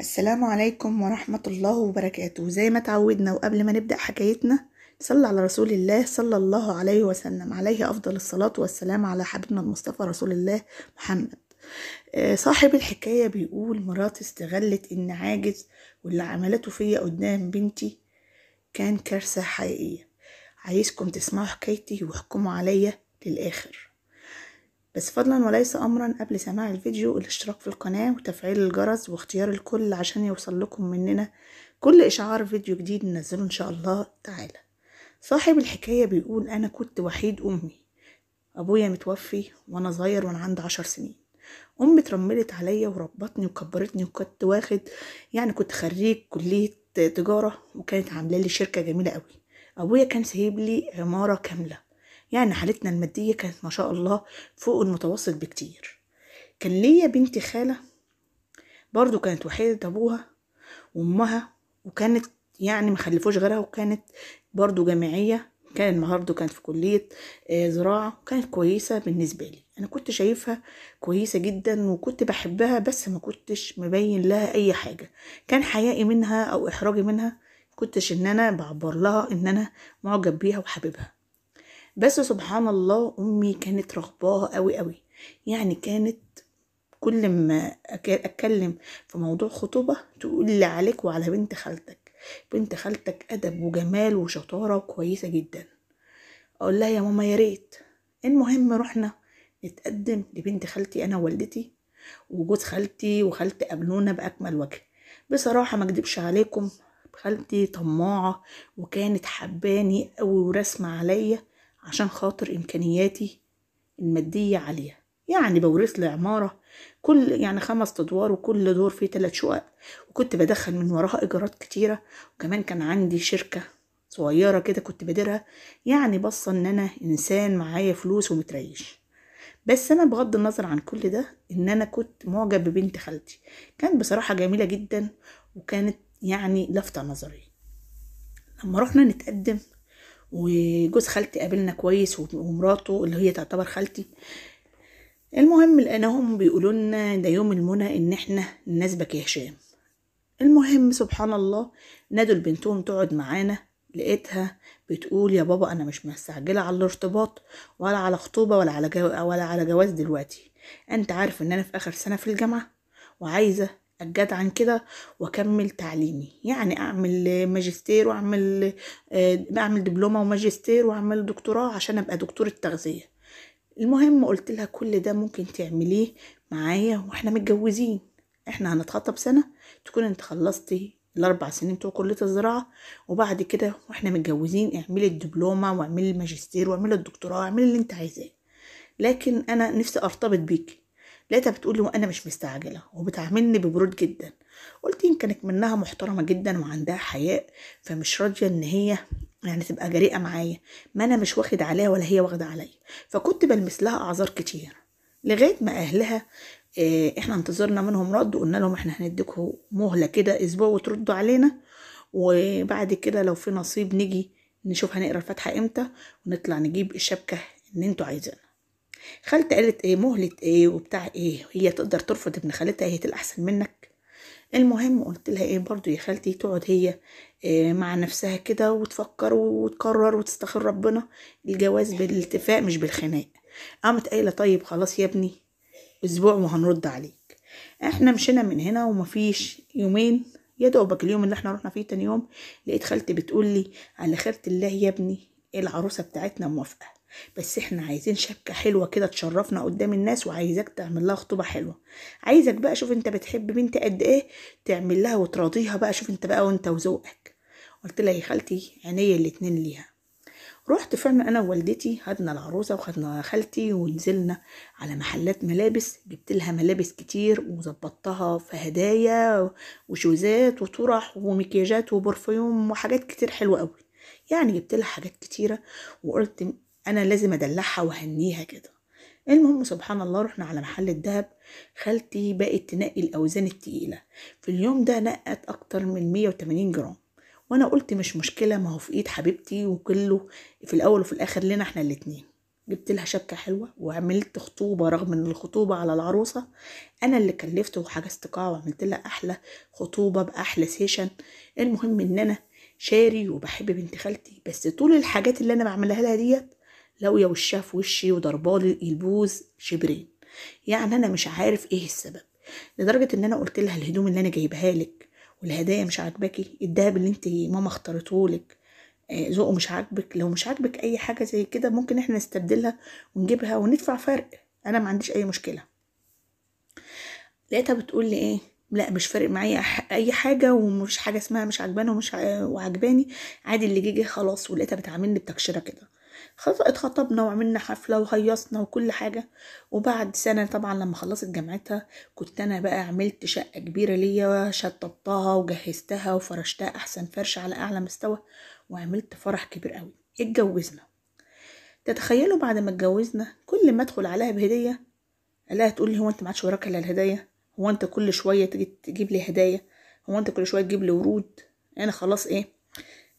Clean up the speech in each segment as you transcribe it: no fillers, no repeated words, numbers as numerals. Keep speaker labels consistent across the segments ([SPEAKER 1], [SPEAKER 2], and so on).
[SPEAKER 1] السلام عليكم ورحمة الله وبركاته. زي ما تعودنا وقبل ما نبدأ حكايتنا صلى على رسول الله صلى الله عليه وسلم، عليه أفضل الصلاة والسلام، على حبيبنا المصطفى رسول الله محمد. صاحب الحكاية بيقول: مراتي استغلت إني عاجز، واللي عملته فيا قدام بنتي كان كارثة حقيقية. عايزكم تسمعوا حكايتي واحكموا عليا للآخر، بس فضلا وليس امرا قبل سماع الفيديو الاشتراك في القناة وتفعيل الجرس واختيار الكل عشان يوصل لكم مننا كل اشعار فيديو جديد ننزله ان شاء الله تعالى. صاحب الحكاية بيقول: انا كنت وحيد امي، ابويا متوفي وانا صغير وانا عندي 10 سنين. امي اترملت عليا وربطني وكبرتني، وكنت كنت خريج كلية تجارة، وكانت عاملة لي شركة جميلة قوي. ابويا كان سايب لي عمارة كاملة، يعني حالتنا المادية كانت ما شاء الله فوق المتوسط بكتير. كان ليا بنتي خالة برضو كانت وحيدة ابوها وامها، وكانت مخلفوش غيرها، وكانت برضو جامعية، كانت في كلية زراعة، وكانت كويسة بالنسبة لي. انا كنت شايفها كويسة جدا وكنت بحبها، بس ما كنتش مبين لها اي حاجة. كان حيائي منها او احراجي منها، كنتش ان انا بعبر لها ان انا معجب بيها وحبيبها. بس سبحان الله امي كانت رغباها قوي قوي، كانت كل ما اتكلم في موضوع خطوبة تقول لي: عليك وعلى بنت خالتك، بنت خالتك ادب وجمال وشطارة وكويسة جدا. اقول لها: يا ماما يا ريت. المهم رحنا نتقدم لبنت خالتي انا ووالدتي وجوز خالتي وخالتي قابلونا باكمل وجه. بصراحة ما اكدبش عليكم، خالتي طماعة وكانت حباني قوي ورسمة عليا عشان خاطر امكانياتي المادية عالية. بورث لي عمارة كل 5 ادوار، وكل دور فيه 3 شقق، وكنت بدخل من وراها ايجارات كتيرة، وكمان كان عندي شركة صغيرة كده كنت بديرها. بصة ان انا انسان معايا فلوس ومتريش. بس انا بغض النظر عن كل ده، ان انا كنت معجب ببنت خالتي، كانت بصراحة جميلة جدا، وكانت لفتة نظري. لما رحنا نتقدم وجوز خالتي قابلنا كويس ومراته اللي هي تعتبر خالتي، المهم لقيناهم بيقولوا لنا: ده يوم المنى ان احنا نناسبك يا هشام. المهم سبحان الله نادوا لبنتهم تقعد معانا، لقيتها بتقول: يا بابا انا مش مستعجله على الارتباط ولا على خطوبه ولا على جواز دلوقتي. انت عارف ان انا في اخر سنه في الجامعه، وعايزه اتجدعن كده واكمل تعليمي، اعمل ماجستير واعمل بعمل دبلومه وماجستير واعمل دكتوراه عشان ابقى دكتوره تغذيه. المهم قلت لها: كل ده ممكن تعمليه معايا واحنا متجوزين، احنا هنتخطب سنة تكون انت خلصتي ال4 سنين بتوع كلية الزراعة، وبعد كده واحنا متجوزين اعملي الدبلومة واعملي الماجستير واعملي الدكتوراه واعملي اللي انت عايزاه، لكن انا نفسي ارتبط بيكي. لقيتها بتقولي: وانا مش مستعجلة، وبتعاملني ببرود جدا. قلت يمكن منها محترمة جدا وعندها حياء، فمش راضية ان هي تبقى جريئة معايا، ما انا مش واخد عليها ولا هي واخدة عليا. فكنت بلمس لها اعذار كتير لغاية ما اهلها احنا انتظرنا منهم رد، وقلنا لهم: احنا هنديكوا مهلة كده اسبوع وتردوا علينا، وبعد كده لو في نصيب نيجي نشوف هنقرا الفاتحة امتى ونطلع نجيب الشبكة اللي انتوا عايزينها. خالتي قالت: ايه مهلة ايه وبتاع ايه، هي تقدر ترفض ابن خالتها؟ هي تبقى احسن منك؟ المهم قلت لها: ايه برضو يا خالتي، تقعد هي مع نفسها كده وتفكر وتقرر وتستخير ربنا، الجواز بالاتفاق مش بالخناق. قامت قايله: طيب خلاص يا ابني، اسبوع وهنرد عليك. احنا مشينا من هنا ومفيش يومين، يا دوبك اليوم اللي احنا رحنا فيه تاني يوم لقيت خالتي بتقول لي: على خيرة الله يا ابني، العروسه بتاعتنا موافقه، بس احنا عايزين شبكه حلوه كده تشرفنا قدام الناس، وعايزاك تعمل لها خطوبه حلوه. عايزك بقى شوف انت بتحب بنتي قد ايه، تعمل لها وتراضيها بقى، شوف انت بقى وانت وذوقك. قلت لها: يا خالتي عينيا الاتنين ليها. رحت فعلا انا ووالدتي، خدنا العروسه وخدنا خالتي ونزلنا على محلات ملابس، جبت لها ملابس كتير وظبطتها في هدايا وشوزات وطرح ومكياجات وبرفيوم وحاجات كتير حلوه قوي. جبت لها حاجات كتيره، وقلت انا لازم ادلعها وهنيها كده. المهم سبحان الله رحنا على محل الدهب، خالتي بقت تنقي الاوزان التقيله، في اليوم ده نقت اكتر من 180 جرام، وانا قلت مش مشكله، ما هو في ايد حبيبتي وكله في الاول وفي الاخر لنا احنا الاتنين. جبت لها شبكة حلوة وعملت خطوبة، رغم ان الخطوبة على العروسة، انا اللي كلفته وحجزت قاعة وعملت لها احلى خطوبة باحلى سيشن. المهم ان انا شاري وبحب بنت خالتي، بس طول الحاجات اللي انا بعملها لها ديت لاوية وشها في وشي وضربالي البوز شبرين. يعني انا مش عارف ايه السبب، لدرجة ان انا قلت لها الهدوم اللي انا جايبها لك والهدايا مش عاجباكي، الدهب اللي انت ماما اختارتهولك ذوقه مش عاجبك، لو مش عاجبك اي حاجه زي كده ممكن احنا نستبدلها ونجيبها وندفع فرق، انا ما عنديش اي مشكله. لقيتها بتقول لي ايه، لا مش فارق معايا اي حاجه، ومش حاجه اسمها مش عجباني وعجباني، عادي اللي جه خلاص. ولقيتها بتعاملني بتكشيره كده. خلاص اتخطبنا وعملنا حفله وهيصنا وكل حاجه. وبعد سنه طبعا لما خلصت جامعتها كنت انا بقى عملت شقه كبيره ليا، شطبتها وجهزتها وفرشتها احسن فرش على اعلى مستوى، وعملت فرح كبير قوي. اتجوزنا. تتخيلوا بعد ما اتجوزنا كل ما ادخل عليها بهديه الاقيها تقول لي هو انت ما عادش وراك الا الهدايا؟ هو انت كل شويه تيجي تجيب لي هدايا؟ هو انت كل شويه تجيب لي ورود؟ انا خلاص ايه،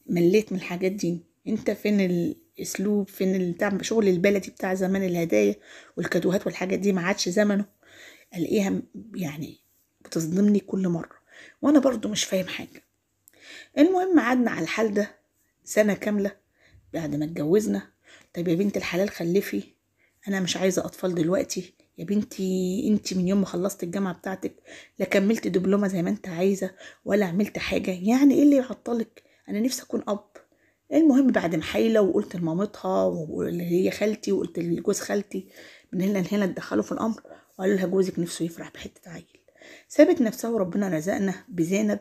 [SPEAKER 1] مليت من الحاجات دي. انت فين الاسلوب، فين بتاع شغل البلدي بتاع زمان، الهدايا والكادوهات والحاجات دي ما عادش زمنه. الاقيها يعني بتصدمني كل مره، وانا برضو مش فاهم حاجه. المهم قعدنا على الحال ده سنه كامله بعد ما اتجوزنا. طيب يا بنت الحلال خلفي، انا مش عايزه اطفال دلوقتي يا بنتي. انت من يوم ما خلصت الجامعه بتاعتك لا كملت دبلومه زي ما انت عايزه ولا عملت حاجه، يعني ايه اللي يعطلك؟ انا نفسي اكون اب. المهم بعد ما حايله وقلت لمامتها واللي هي خالتي وقلت لجوز خالتي، من هنا لهنا اتدخلوا في الامر وقالوا لها جوزك نفسه يفرح بحته عيل. سابت نفسها وربنا رزقنا بزينب،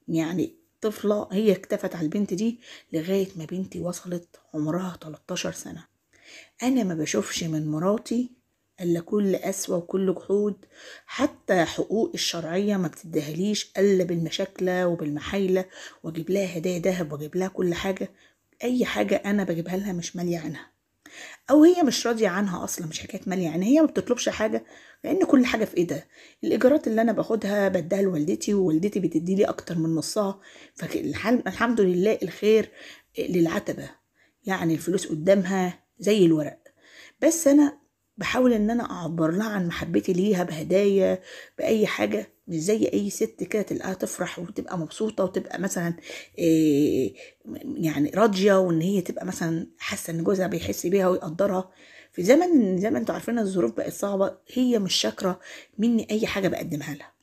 [SPEAKER 1] يعني طفلة هي اكتفت على البنت دي لغاية ما بنتي وصلت عمرها 13 سنة. أنا ما بشوفش من مراتي إلا كل قسوة وكل جحود، حتى حقوق الشرعية ما بتديهاليش إلا بالمشاكلة وبالمحايلة، واجيب لها هدايا دهب واجيب لها كل حاجة. أي حاجة أنا بجيبها لها مش مالية عنها، او هي مش راضيه عنها اصلا، مش حكايه ماليه، يعني هي ما بتطلبش حاجه لان كل حاجه في ايدها. الايجارات اللي انا باخدها بديها لوالدتي ووالدتي بتدي لي اكتر من نصها، فالحمد لله الخير للعتبه، يعني الفلوس قدامها زي الورق. بس انا بحاول ان انا اعبر لها عن محبتي ليها بهدايا باي حاجه، مش زي اي ست كده تلاقيها تفرح وتبقى مبسوطه وتبقى مثلا إيه يعني راضيه، وان هي تبقى مثلا حاسه ان جوزها بيحس بيها ويقدرها. في زمن زي ما انتوا عارفين الظروف بقت صعبه، هي مش شاكره مني اي حاجه بقدمها لها.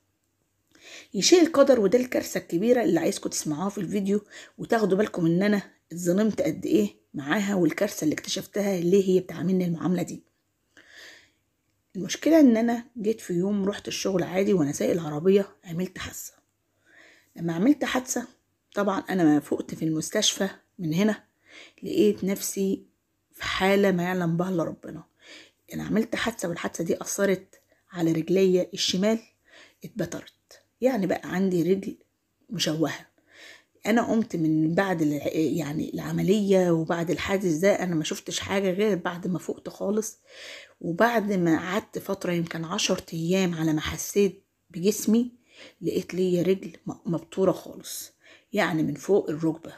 [SPEAKER 1] يشيء القدر، وده الكارثه الكبيره اللي عايزكم تسمعوها في الفيديو وتاخدوا بالكم ان انا اتظلمت قد ايه معاها، والكارثه اللي اكتشفتها ليه هي بتعاملني المعامله دي. المشكله ان انا جيت في يوم رحت الشغل عادي وانا سايق العربيه عملت حادثه. لما عملت حادثه طبعا انا ما فقت في المستشفى من هنا لقيت نفسي في حاله ما يعلم بها الا ربنا. انا عملت حادثه والحادثه دي اثرت على رجليا الشمال، اتبترت، يعني بقى عندي رجل مشوهه. انا قمت من بعد يعني العمليه وبعد الحادث ده انا ما شفتش حاجه غير بعد ما فقت خالص، وبعد ما قعدت فتره يمكن 10 ايام على ما حسيت بجسمي لقيت ليا رجل مبتوره خالص، يعني من فوق الركبه.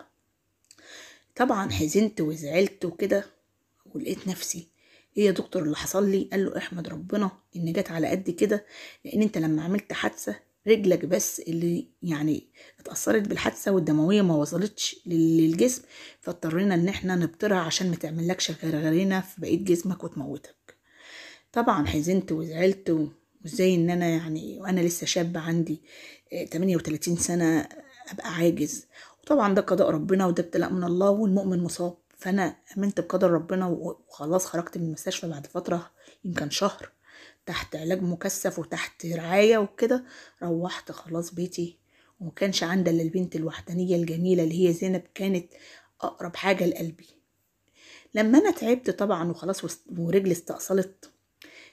[SPEAKER 1] طبعا حزنت وزعلت وكده، ولقيت نفسي ايه يا دكتور اللي حصل لي؟ قال له احمد ربنا ان جت على قد كده، لان انت لما عملت حادثه رجلك بس اللي يعني اتأثرت بالحادثه والدمويه ما وصلتش للجسم، فاضطرينا ان احنا نبترها عشان ما تعملكش غرغرينا في بقيه جسمك وتموتك. طبعا حزنت وزعلت، وازاي ان انا يعني وانا لسه شابه عندي 38 سنه ابقى عاجز. وطبعا ده قضاء ربنا وده ابتلاء من الله والمؤمن مصاب، فانا امنت بقدر ربنا وخلاص خرجت من المستشفى بعد فتره يمكن شهر تحت علاج مكثف وتحت رعايه وكده. روحت خلاص بيتي، ومكانش عندي الا البنت الوحدانيه الجميله اللي هي زينب، كانت اقرب حاجه لقلبي. لما انا تعبت طبعا وخلاص ورجلي استأصلت،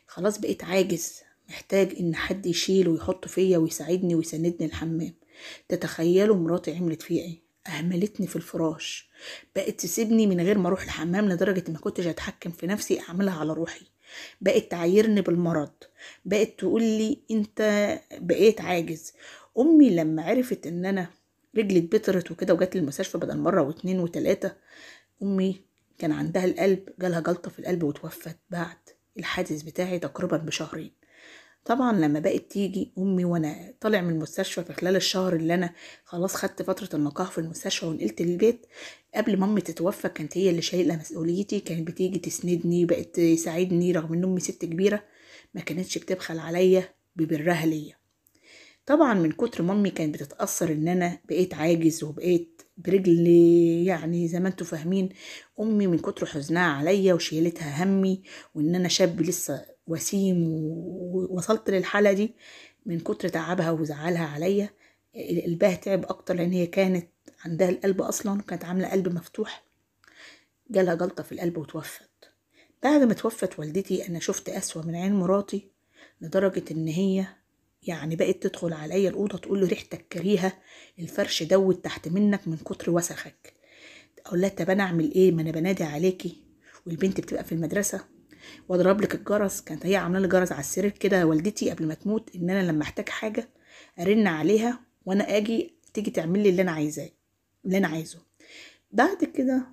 [SPEAKER 1] خلاص بقيت عاجز، محتاج ان حد يشيل ويحط فيا ويساعدني ويسندني الحمام. تتخيلوا مراتي عملت فيا ايه؟ اهملتني في الفراش، بقت تسيبني من غير ما اروح الحمام لدرجة ما كنتش اتحكم في نفسي اعملها على روحي. بقت تعايرني بالمرض، بقت تقول لي انت بقيت عاجز. امي لما عرفت ان انا رجلي اتبترت وكده وجات لي المستشفى بدل مرة واتنين وتلاتة، امي كان عندها القلب، جالها جلطة في القلب وتوفت بعد الحادث بتاعي تقريبا بشهرين. طبعا لما بقت تيجي امي وانا طالع من المستشفى في خلال الشهر اللي انا خلاص خدت فتره النقاهه في المستشفى ونقلت للبيت، قبل ما امي تتوفى كانت هي اللي شايله مسؤوليتي، كانت بتيجي تسندني، بقت تساعدني رغم ان امي ست كبيره ما كانتش بتبخل عليا ببرها ليا. طبعا من كتر ما امي كانت بتتاثر ان انا بقيت عاجز وبقيت برجلي، يعني زي ما انتوا فاهمين، امي من كتر حزنها عليا وشيلتها همي وان انا شاب لسه وسيم ووصلت للحاله دي، من كتر تعبها وزعلها عليا قلبها تعب اكتر، لان هي كانت عندها القلب اصلا، كانت عامله قلب مفتوح، جالها جلطه في القلب وتوفت. بعد ما توفت والدتي انا شفت اسوأ من عين مراتي، لدرجه ان هي يعني بقت تدخل عليا الأوضة تقول له ريحتك كريهة، الفرش دوت تحت منك من كتر وسخك. أقول لها طب أنا أعمل إيه؟ ما أنا بنادي عليكي والبنت بتبقى في المدرسة وأضرب لك الجرس. كانت هي عاملة لي جرس على السرير كده والدتي قبل ما تموت، إن أنا لما أحتاج حاجة أرن عليها وأنا تيجي تعمل لي اللي أنا عايزاه، اللي أنا عايزه. بعد كده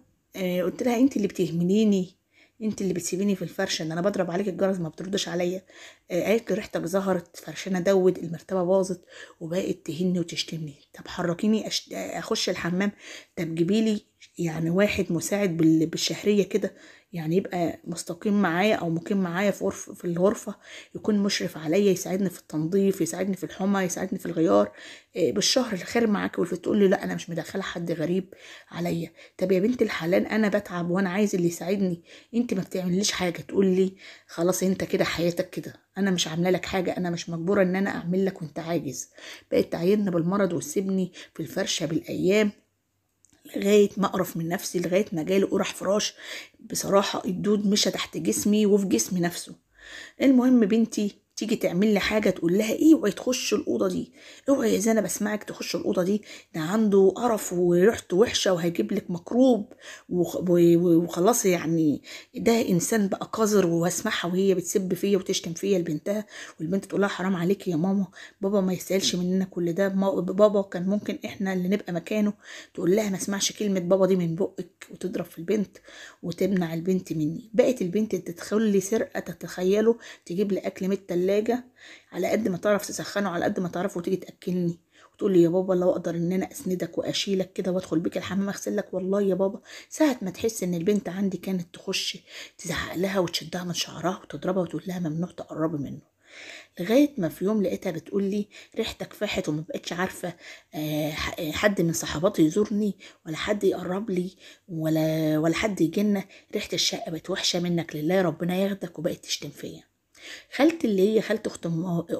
[SPEAKER 1] قلت لها أنت اللي بتهمنيني، انت اللي بتسيبيني في الفرش، ان انا بضرب عليك الجرس ما بتردش عليا. قالت لي ريحتك ظهرت، فرشنا دود، المرتبه باظت، وبقت تهني وتشتمني. طب حركيني اخش الحمام، طب جيبيلي يعني واحد مساعد بالشهريه كده، يعني يبقى مستقيم معايا او مقيم معايا في الغرفه، يكون مشرف عليا، يساعدني في التنظيف، يساعدني في الحمى، يساعدني في الغيار بالشهر. الخير معاك. تقول لي لا انا مش مدخله حد غريب عليا. طب يا بنت الحلال انا بتعب وانا عايز اللي يساعدني، انت ما بتعمليش حاجه، تقول لي خلاص انت كده حياتك كده، انا مش عامله لك حاجه، انا مش مجبوره ان انا اعمل لك وانت عاجز. بقت تعيرني بالمرض وتسيبني في الفرشه بالايام لغايه ما اقرف من نفسي، لغايه ما جالي قرح فراش. بصراحه الدود مشى تحت جسمي وفي جسمي نفسه. المهم بنتي تيجي تعمل لي حاجه تقول لها ايه، اوعي تخش الاوضه دي، اوعي يا زينب اسمعك تخش الاوضه دي، ده عنده قرف وريحته وحشه وهيجيب لك ميكروب وخلاص، يعني ده انسان بقى قذر. واسمعها وهي بتسب فيا وتشتم فيا لبنتها، والبنت تقول لها حرام عليكي يا ماما، بابا ما يسالش مننا كل ده، بابا كان ممكن احنا اللي نبقى مكانه. تقول لها ما اسمعش كلمه بابا دي من بقك، وتضرب في البنت وتمنع البنت مني. بقت البنت تدخل لي سرقه، تتخيلوا، تجيب لي اكل من التلاجة على قد ما تعرف تسخنه، على قد ما تعرف، وتيجي تاكلني وتقول لي يا بابا لو اقدر ان انا اسندك واشيلك كده وادخل بيك الحمام اغسل لك، والله يا بابا. ساعه ما تحس ان البنت عندي كانت تخش تزعق لها وتشدها من شعرها وتضربها وتقول لها ممنوع تقربي منه. لغايه ما في يوم لقيتها بتقول لي ريحتك فاحت، وما بقتش عارفه حد من صحباتي يزورني ولا حد يقرب لي ولا حد يجينا، ريحه الشقه بقت وحشه منك لله، ربنا ياخدك. وبقت تشتم فيا. خالتي اللي هي خالة اخت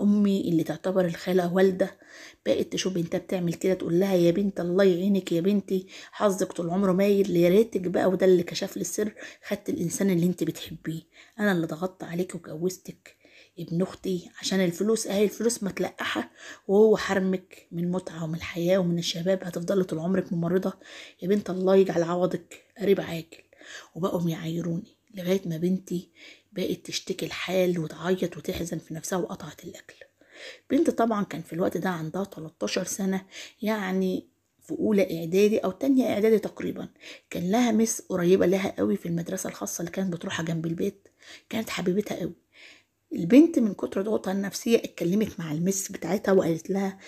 [SPEAKER 1] امي اللي تعتبر الخالة والدة، بقت تشوف بنتها بتعمل كده تقول لها يا بنت الله يعينك يا بنتي، حظك طول عمره مايل، يا ريتك بقى، وده اللي كشف لي السر، خدت الانسان اللي انت بتحبيه، انا اللي ضغطت عليك وجوزتك ابن اختي عشان الفلوس، اهي الفلوس متلقحه، وهو حرمك من متعه ومن الحياه ومن الشباب، هتفضلي طول عمرك ممرضه يا بنت، الله يجعل عوضك قريب عاجل. وبقوا يعايروني لغايه ما بنتي بقت تشتكي الحال وتعيط وتحزن في نفسها وقطعت الاكل. بنت طبعا كان في الوقت ده عندها 13 سنه، يعني في اولى اعدادي او تانية اعدادي تقريبا. كان لها مس قريبه لها قوي في المدرسه الخاصه اللي كانت بتروحها جنب البيت، كانت حبيبتها قوي. البنت من كتر ضغوطها النفسيه اتكلمت مع المس بتاعتها وقالت لها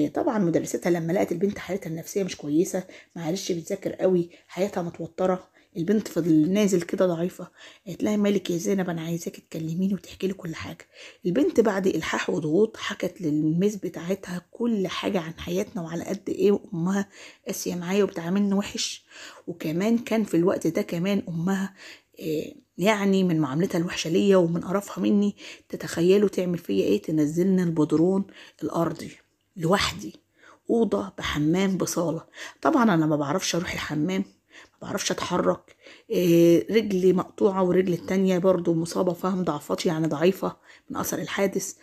[SPEAKER 1] طبعا مدرستها لما لقت البنت حالتها النفسيه مش كويسه، معلش بتذاكر قوي، حياتها متوتره، البنت فضل نازل كده ضعيفه، قالت لها مالك يا زينب انا عايزاكي تكلميني وتحكي لي كل حاجه. البنت بعد الحاح وضغوط حكت للمس بتاعتها كل حاجه عن حياتنا وعلى قد ايه امها قاسيه معايا وبتعاملني وحش. وكمان كان في الوقت ده كمان امها يعني من معاملتها الوحشه ليا ومن قرفها مني، تتخيلوا تعمل فيا ايه؟ تنزلني البدرون الارضي لوحدي، اوضه بحمام بصاله. طبعا انا ما بعرفش اروح الحمام، ما بعرفش اتحرك، رجلي مقطوعه ورجلي التانية برضو مصابه، فاهم ضعفاتي يعني ضعيفه من اثر الحادث.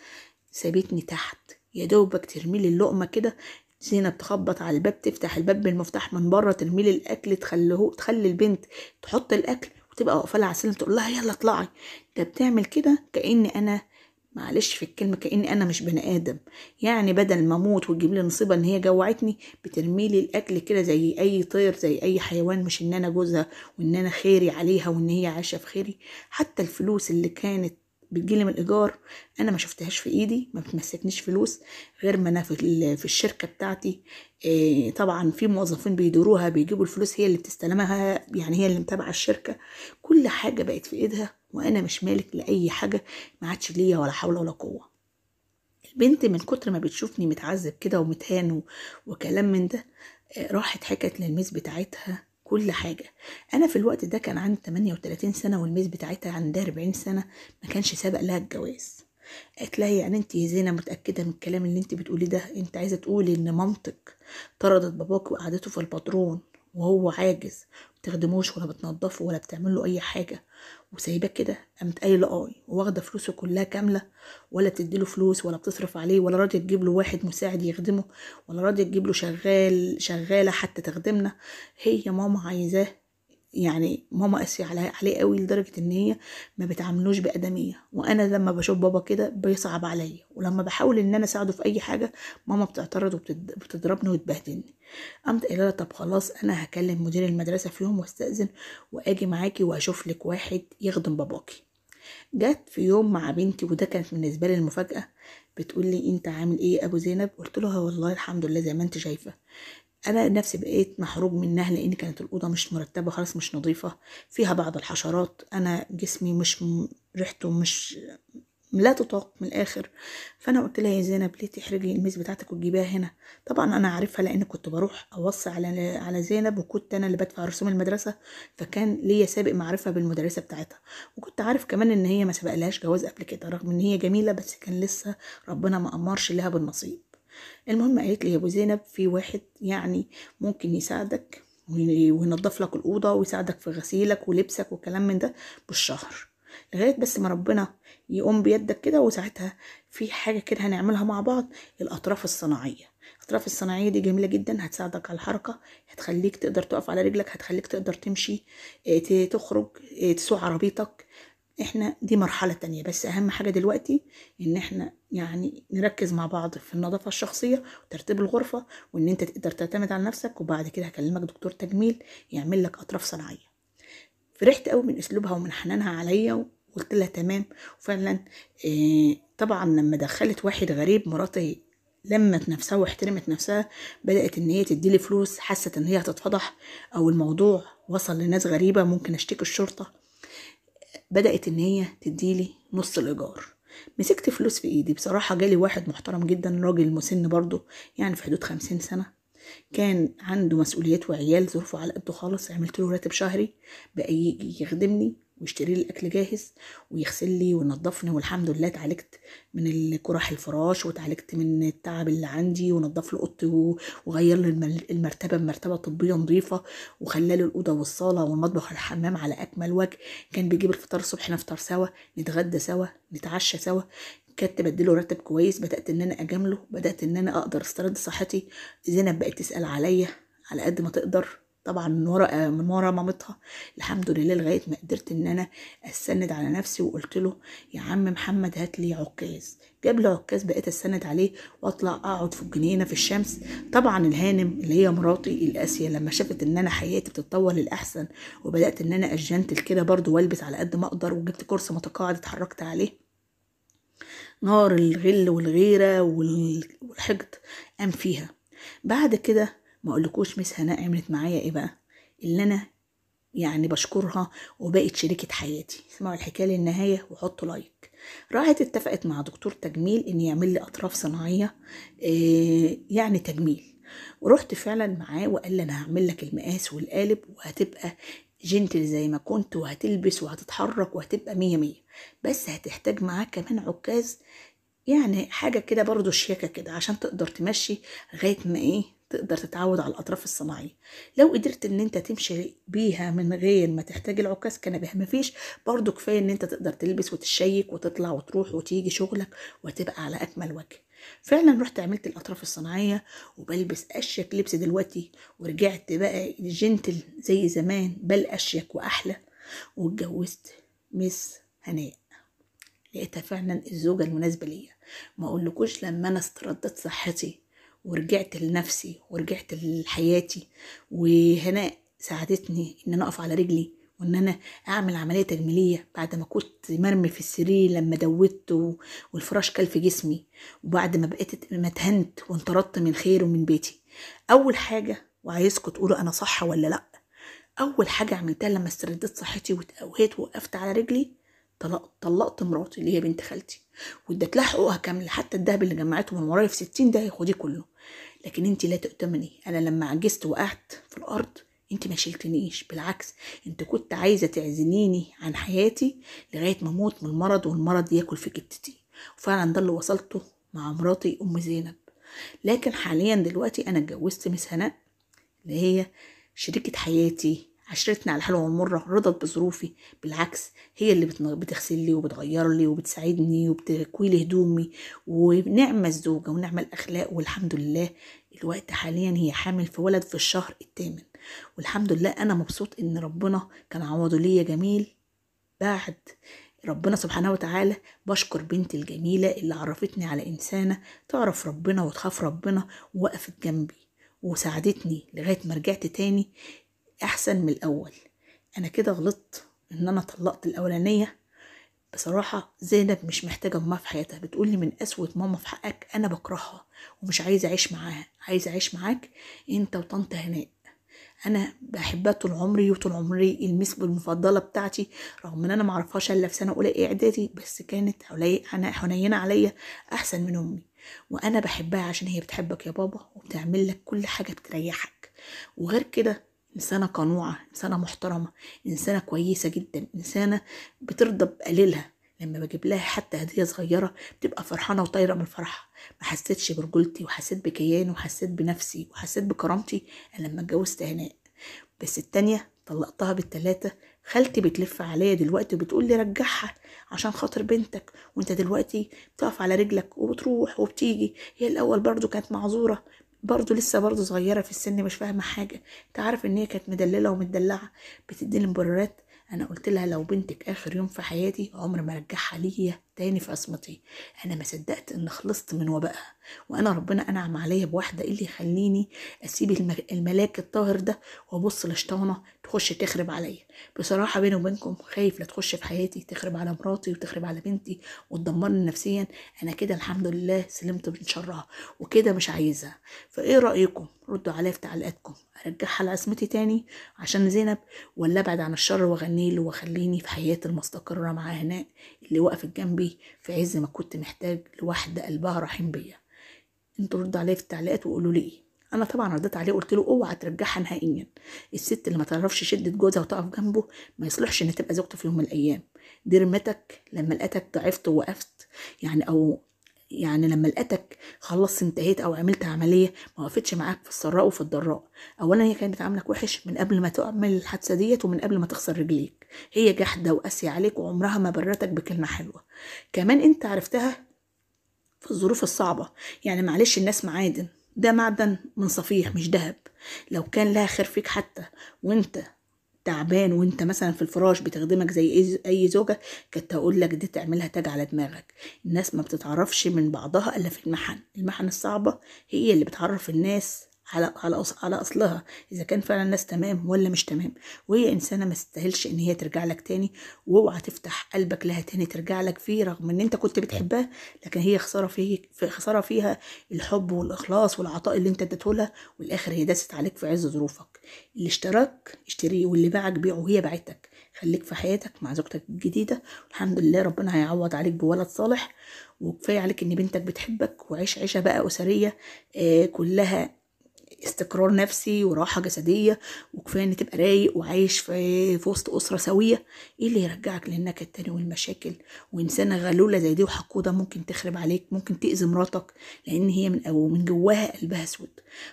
[SPEAKER 1] سابتني تحت يا دوبك ترميلي اللقمه كده، زينب تخبط على الباب، تفتح الباب بالمفتاح من بره، ترميلي الاكل، تخلي البنت تحط الاكل وتبقى واقفه على السلم، تقول لها يلا اطلعي. ده بتعمل كده كأن انا معلش في الكلمة، كأني أنا مش بني آدم. يعني بدل ما أموت وتجيب لي نصيبة إن هي جوعتني، بترمي لي الأكل كده زي أي طير زي أي حيوان، مش إن أنا جوزها وإن أنا خيري عليها وإن هي عايشة في خيري. حتى الفلوس اللي كانت بتجيلي من الإيجار أنا ما شفتهاش في إيدي، ما بتمسكنيش فلوس غير ما أنا في الشركة بتاعتي. طبعا في موظفين بيدوروها بيجيبوا الفلوس، هي اللي بتستلمها، يعني هي اللي متابعة الشركة. كل حاجة بقت في إيدها وأنا مش مالك لأي حاجة، ما عادش ليا ولا حول ولا قوة. البنت من كتر ما بتشوفني متعذب كده ومتهان وكلام من ده، راحت حكت للميس بتاعتها كل حاجة. أنا في الوقت ده كان عندي 38 سنة والميس بتاعتها عندها 40 سنة، ما كانش سابق لها الجواز. قالت لها يعني انت يا زينة متأكدة من الكلام اللي انت بتقولي ده؟ انت عايزة تقولي ان مامتك طردت باباك وقعدته في البدرون وهو عاجز، بتخدموش ولا بتنضفه ولا بتعمل له اي حاجة وسايباه كده؟ قامت قايله واخده فلوسه كلها كامله، ولا بتديله فلوس ولا بتصرف عليه، ولا راضيه تجيب له واحد مساعد يخدمه، ولا راضيه تجيب له شغاله حتى تخدمنا. هي ماما عايزاه، يعني ماما قاسيه عليه قوي لدرجه ان هي ما بتعاملوش بادميه. وانا لما بشوف بابا كده بيصعب عليا، ولما بحاول ان انا اساعده في اي حاجه ماما بتعترض وبتضربني وتبهدلني. قامت قايله لها طب خلاص انا هكلم مدير المدرسه في يوم واستاذن واجي معاكي واشوف لك واحد يخدم باباكي. جت في يوم مع بنتي، وده كانت بالنسبه لي المفاجاه، بتقول لي انت عامل ايه يا ابو زينب؟ قلت لها والله الحمد لله زي ما انت شايفه. انا نفسي بقيت محروق منها لان كانت الاوضه مش مرتبه خالص، مش نظيفه، فيها بعض الحشرات، انا جسمي مش ريحته مش لا تطاق من الاخر. فانا قلت لها يا زينب ليه تحرجي الميز بتاعتك وتجيبيها هنا؟ طبعا انا عارفها لان كنت بروح اوصي على زينب، وكنت انا اللي بدفع رسوم المدرسه، فكان ليا سابق معرفه بالمدرسه بتاعتها، وكنت عارف كمان ان هي ما سبقلهاش جواز قبل كده، رغم ان هي جميله بس كان لسه ربنا ما امرش لها بالنصيب. المهم قالت لي يا ابو زينب في واحد يعني ممكن يساعدك وينظف لك الاوضه ويساعدك في غسيلك ولبسك وكلام من ده بالشهر، لغايه بس ما ربنا يقوم بيدك كده. وساعتها في حاجه كده هنعملها مع بعض، الاطراف الصناعيه. الاطراف الصناعيه دي جميله جدا، هتساعدك على الحركه، هتخليك تقدر تقف على رجلك، هتخليك تقدر تمشي، تخرج، تسوق عربيتك. احنا دي مرحلة تانية، بس اهم حاجة دلوقتي ان احنا يعني نركز مع بعض في النظافة الشخصية وترتيب الغرفة، وان انت تقدر تعتمد على نفسك، وبعد كده هكلمك دكتور تجميل يعمل لك اطراف صناعية. فرحت قوي من اسلوبها ومن حنانها عليا وقلت لها تمام. وفعلا طبعا لما دخلت واحد غريب، مراتي لمت نفسها واحترمت نفسها، بدأت ان هي تديلي فلوس، حست ان هي هتتفضح او الموضوع وصل لناس غريبة ممكن اشتكي الشرطة. بدأت ان هي تديلي نص الايجار. مسكت فلوس في ايدي بصراحة، جالي واحد محترم جدا، راجل مسن برضه يعني في حدود 50 سنة، كان عنده مسؤوليات وعيال ظروفه على قده خالص. عملت له راتب شهري بقى يجي يخدمني ويشتري لي الاكل جاهز ويغسل لي وينظفني، والحمد لله اتعالجت من القرح الفراش واتعالجت من التعب اللي عندي، ونظف لي اوضتي وغير لي المرتبه بمرتبه طبيه نظيفه، وخلى لي الاوضه والصاله والمطبخ والحمام على اكمل وجه. كان بيجيب الفطار الصبح، نفطر سوا، نتغدى سوا، نتعشى سوا. كنت بديله راتب كويس، بدات ان انا اجامله، بدات ان انا اقدر استرد صحتي. زينب بقت تسال عليا على قد ما تقدر، طبعا من ورا مامتها. الحمد لله لغايه ما قدرت ان انا استند على نفسي، وقلت له يا عم محمد هات لي عكاز. جاب لي عكاز، بقيت استند عليه واطلع اقعد في الجنينه في الشمس. طبعا الهانم اللي هي مراتي القاسيه لما شافت ان انا حياتي بتتطور للاحسن، وبدات ان انا اجنتل كده برضو والبس على قد ما اقدر، وجبت كرسي متقاعد اتحركت عليه، نار الغل والغيرة والحقد قام فيها. بعد كده ما اقولكوش مس هناء عملت معايا ايه بقى، اللي انا يعني بشكرها وبقت شريكة حياتي. اسمعوا الحكاية للنهاية وحطوا لايك. راحت اتفقت مع دكتور تجميل ان يعمل لي اطراف صناعية، يعني تجميل. ورحت فعلا معاه وقال لي انا هعمل لك المقاس والقالب وهتبقى جنتل زي ما كنت، وهتلبس وهتتحرك وهتبقى مية مية. بس هتحتاج معاه كمان عكاز، يعني حاجة كده برضو شياكة كده عشان تقدر تمشي لغاية ما ايه تقدر تتعود على الأطراف الصناعية. لو قدرت ان انت تمشي بيها من غير ما تحتاج العكاز كان بها، مفيش برضو كفاية ان انت تقدر تلبس وتشيك وتطلع وتروح وتيجي شغلك وتبقى على أكمل وجه. فعلا رحت عملت الأطراف الصناعية وبلبس أشيك لبس دلوقتي، ورجعت بقى جنتل زي زمان بل أشيك وأحلى، واتجوزت مس هناء. لقيتها فعلا الزوجة المناسبة ليا. ما اقولكوش لما انا استردت صحتي ورجعت لنفسي ورجعت لحياتي، وهناء ساعدتني ان انا اقف على رجلي وان انا اعمل عملية تجميلية بعد ما كنت مرمي في السرير لما دوت والفراش كل في جسمي، وبعد ما بقيت ما اتهنت وانطردت من خير ومن بيتي. اول حاجة، وعايزكم تقولوا انا صح ولا لا، اول حاجة عملتها لما استرديت صحتي واتقويت ووقفت على رجلي، طلقت مراتي اللي هي بنت خالتي واديت لها حقوقها كامله، حتى الدهب اللي جمعته من ورايا في 60 ده خديه كله. لكن انت لا تؤتمني، انا لما عجزت وقعت في الارض انت ما شلتنيش، بالعكس انت كنت عايزه تعزليني عن حياتي لغايه ما اموت من المرض والمرض ياكل في جتتي، وفعلا ده اللي وصلته مع مراتي ام زينب. لكن حاليا دلوقتي انا اتجوزت مس هناء اللي هي شريكة حياتي، عشرتنا على الحلوة والمرة، رضت بظروفي. بالعكس هي اللي بتغسل لي وبتغير لي وبتساعدني وبتكوي لي هدومي، ونعمة الزوجة ونعمة الأخلاق. والحمد لله الوقت حاليا هي حامل في ولد في الشهر الثامن، والحمد لله أنا مبسوط إن ربنا كان عوضه ليا جميل. بعد ربنا سبحانه وتعالى بشكر بنتي الجميلة اللي عرفتني على إنسانة تعرف ربنا وتخاف ربنا، ووقفت جنبي وساعدتني لغاية ما رجعت تاني أحسن من الأول. أنا كده غلطت إن أنا طلقت الأولانية. بصراحة زينب مش محتاجة ماما في حياتها، بتقولي من قسوة ماما في حقك أنا بكرهها ومش عايزة أعيش معاها، عايزة أعيش معاك أنت وطنط هناء. انا بحبها طول عمري، وطول عمري المس المفضله بتاعتي، رغم ان انا معرفهاش الا في سنه اولى اعدادي، بس كانت حنينه عليا احسن من امي. وانا بحبها عشان هي بتحبك يا بابا وبتعمل لك كل حاجه بتريحك. وغير كده انسانه قنوعه، انسانه محترمه، انسانه كويسه جدا، انسانه بترضى بقليلها. لما بجيب لها حتى هديه صغيره بتبقى فرحانه وطايره من الفرحه. ما حسيتش برجولتي وحسيت بكياني وحسيت بنفسي وحسيت بكرامتي لما اتجوزت هناء. بس التانية طلقتها بالتلاتة. خالتي بتلف عليا دلوقتي وبتقول لي رجعها عشان خاطر بنتك، وانت دلوقتي بتقف على رجلك وبتروح وبتيجي. هي الاول برضو كانت معذورة، برضو لسه برضو صغيرة في السن مش فاهمة حاجة. انت عارف ان هي كانت مدللة ومدلعة بتديني مبررات. انا قلت لها لو بنتك اخر يوم في حياتي عمر ما رجعها ليا تاني في عصمتي. انا ما صدقت ان خلصت من وبائها، وانا ربنا انعم عليا بواحدة اللي يخليني اسيب الملاك الطاهر ده وابص لشطانه تخش تخرب عليا. بصراحه بيني وبينكم خايف لا تخش في حياتي تخرب على مراتي وتخرب على بنتي وتدمرني نفسيا. انا كده الحمد لله سلمت من شرها وكده مش عايزها. فايه رايكم؟ ردوا عليا في تعليقاتكم، ارجعها لعصمتي تاني عشان زينب، ولا ابعد عن الشر واغني له واخليني في حياتي المستقره مع هناء اللي وقفت جنبي في عز ما كنت محتاج لواحده قلبها رحيم بيا؟ انتوا ردوا عليا في التعليقات وقولوا لي ايه. انا طبعا رديت عليه قلت له اوعى ترجعها نهائيا. الست اللي ما تعرفش شده جوزها وتقف جنبه ما يصلحش ان تبقى زوجته في يوم من الايام. دي رمتك لما لقيتك ضعفت ووقفت، يعني لما لقيتك خلصت انتهيت او عملت عمليه ما وقفتش معاك في السراء وفي الضراء. اولا هي كانت بتعاملك وحش من قبل ما تعمل الحادثه ديت ومن قبل ما تخسر رجليك. هي جحده وقاسيه عليك وعمرها ما برتك بكلمه حلوه. كمان انت عرفتها في الظروف الصعبة. يعني معلش الناس معادن، ده معدن من صفيح مش دهب. لو كان لها خير فيك حتى وانت تعبان وانت مثلا في الفراش بتخدمك زي اي زوجة، كانت تقول لك دي تعملها تاج على دماغك. الناس ما بتتعرفش من بعضها الا في المحن الصعبة هي اللي بتعرف الناس على اصلها اذا كان فعلا الناس تمام ولا مش تمام. وهي انسانه ما تستاهلش ان هي ترجع لك تاني، واوعى تفتح قلبك لها تاني ترجع لك فيه رغم ان انت كنت بتحبها. لكن هي خساره فيها الحب والاخلاص والعطاء اللي انت اديته لها، والاخر هي داست عليك في عز ظروفك. اللي اشتراك اشتريه واللي باعك بيعه، وهي باعتك. خليك في حياتك مع زوجتك الجديده، والحمد لله ربنا هيعوض عليك بولد صالح. وكفايه عليك ان بنتك بتحبك، وعيش عيشه بقى اسريه كلها استقرار نفسي وراحة جسدية. وكفاية ان تبقى رايق وعايش في وسط أسرة سوية. ايه اللي يرجعك للنكد التاني والمشاكل؟ وإنسانة غلولة زي دي وحقودة ممكن تخرب عليك، ممكن تأذي مراتك لأن هي من جواها قلبها اسود.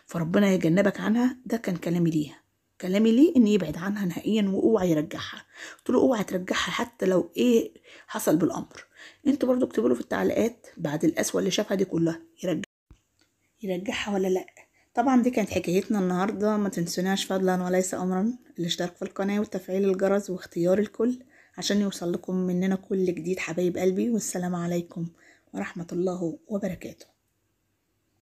[SPEAKER 1] فربنا يجنبك عنها. ده كان كلامي ليها، كلامي ليه ان يبعد عنها نهائيا واوعى يرجعها. قلت له اوعى ترجعها حتى لو ايه حصل بالامر. انتوا برضو اكتبوا له في التعليقات بعد القسوه اللي شافها دي كلها يرجعها ولا لا. طبعا دي كانت حكايتنا النهاردة. ما تنسوناش فضلا وليس أمرا الاشتراك في القناة وتفعيل الجرس واختيار الكل عشان يوصل لكم مننا كل جديد حبايب قلبي. والسلام عليكم ورحمة الله وبركاته.